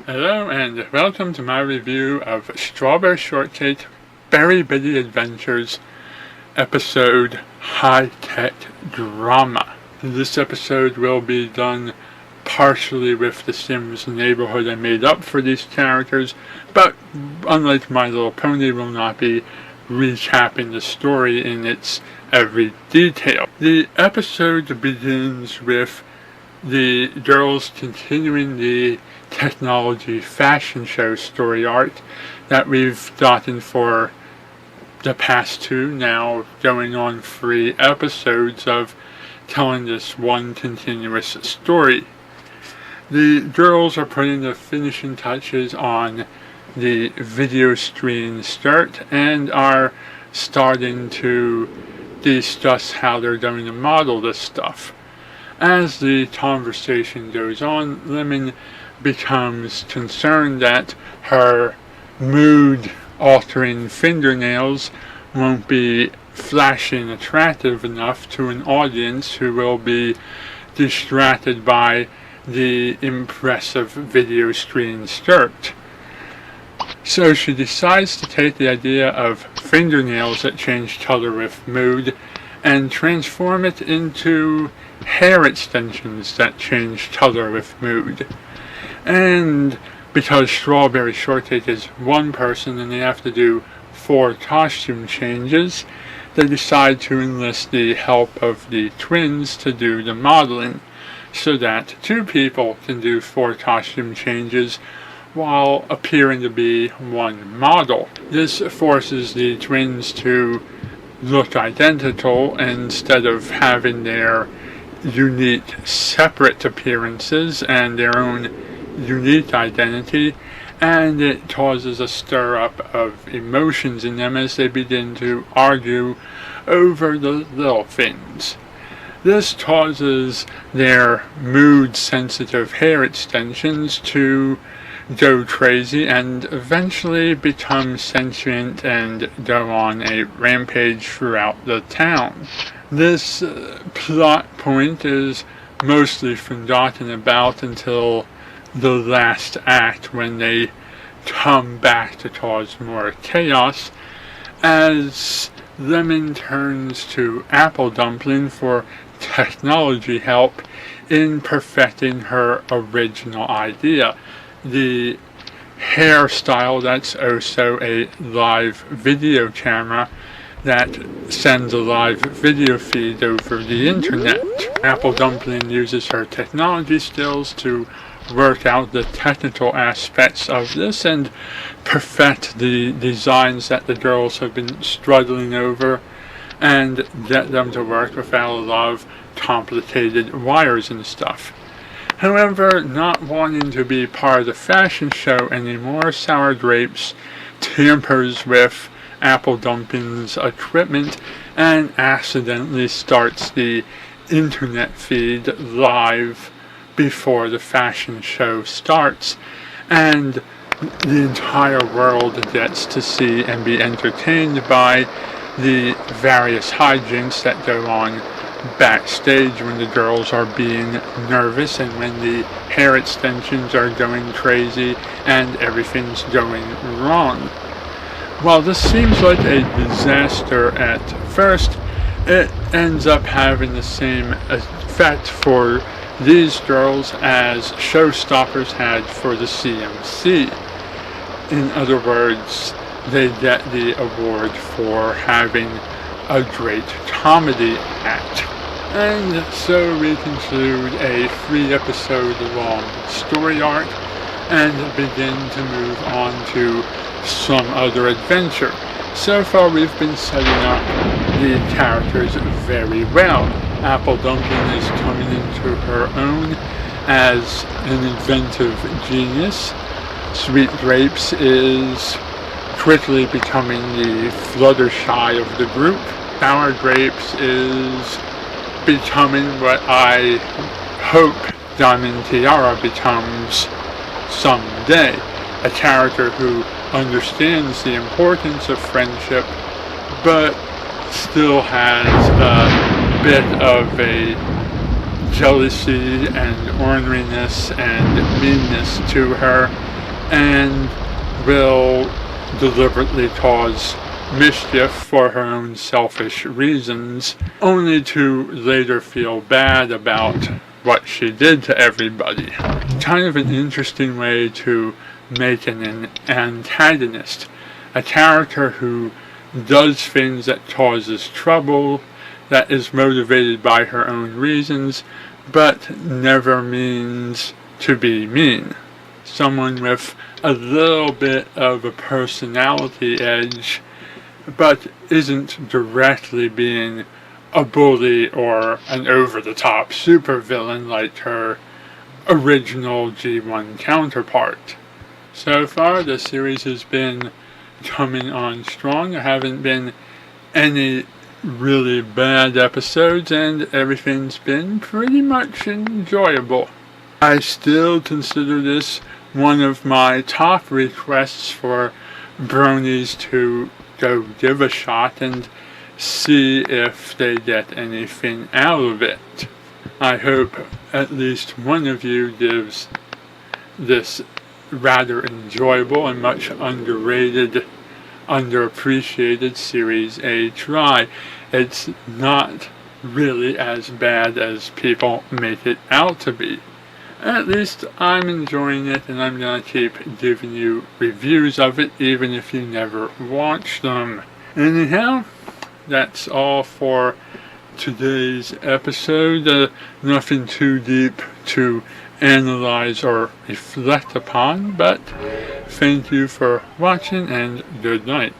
Hello and welcome to my review of Strawberry Shortcake Berry Bitty Adventures episode High Tech Drama. This episode will be done partially with the Sims neighborhood I made up for these characters, but unlike My Little Pony, will not be recapping the story in its every detail. The episode begins with the girls continuing the technology fashion show story arc that we've gotten for the past two, now going on 3 episodes of telling this one continuous story. The girls are putting the finishing touches on the video screen skirt and are starting to discuss how they're going to model this stuff. As the conversation goes on, Lemon becomes concerned that her mood-altering fingernails won't be flashing attractive enough to an audience who will be distracted by the impressive video screen skirt. So she decides to take the idea of fingernails that change color with mood and transform it into hair extensions that change color with mood. And because Strawberry Shortcake is one person and they have to do 4 costume changes, they decide to enlist the help of the twins to do the modeling, so that 2 people can do 4 costume changes while appearing to be one model. This forces the twins to look identical instead of having their unique separate appearances and their own unique identity, and it causes a stir up of emotions in them as they begin to argue over the little things. This causes their mood sensitive hair extensions to go crazy and eventually become sentient and go on a rampage throughout the town. This plot point is mostly forgotten about until the last act, when they come back to cause more chaos, as Lemon turns to Apple Dumpling for technology help in perfecting her original idea. The hairstyle that's also a live video camera that sends a live video feed over the internet. Apple Dumpling uses her technology skills to work out the technical aspects of this and perfect the designs that the girls have been struggling over and get them to work without a lot of complicated wires and stuff. However, not wanting to be part of the fashion show anymore, Sour Grapes tampers with Apple Dumpling's equipment and accidentally starts the internet feed live before the fashion show starts, and the entire world gets to see and be entertained by the various hijinks that go on backstage when the girls are being nervous and when the hair extensions are going crazy and everything's going wrong. While this seems like a disaster at first, it ends up having the same effect for these girls as Showstoppers had for the CMC. In other words, they get the award for having a great comedy act. And so we conclude a 3-episode long story arc and begin to move on to some other adventure. So far we've been setting up the characters very well. Apple Dumpling is coming into her own as an inventive genius. Sweet Grapes is quickly becoming the Fluttershy of the group. Sour Grapes is becoming what I hope Diamond Tiara becomes someday. A character who understands the importance of friendship, but still has a bit of a jealousy and orneriness and meanness to her and will deliberately cause mischief for her own selfish reasons, only to later feel bad about what she did to everybody. Kind of an interesting way to make an antagonist, a character who does things that causes trouble, that is motivated by her own reasons, but never means to be mean. Someone with a little bit of a personality edge, but isn't directly being a bully or an over-the-top supervillain like her original G1 counterpart. So far, the series has been coming on strong. There haven't been any really bad episodes, and everything's been pretty much enjoyable. I still consider this one of my top requests for bronies to go give a shot and see if they get anything out of it. I hope at least one of you gives this rather enjoyable and much underrated, underappreciated series a try. It's not really as bad as people make it out to be. At least I'm enjoying it, and I'm going to keep giving you reviews of it even if you never watch them. Anyhow, that's all for today's episode. Nothing too deep to analyze or reflect upon, but thank you for watching and good night.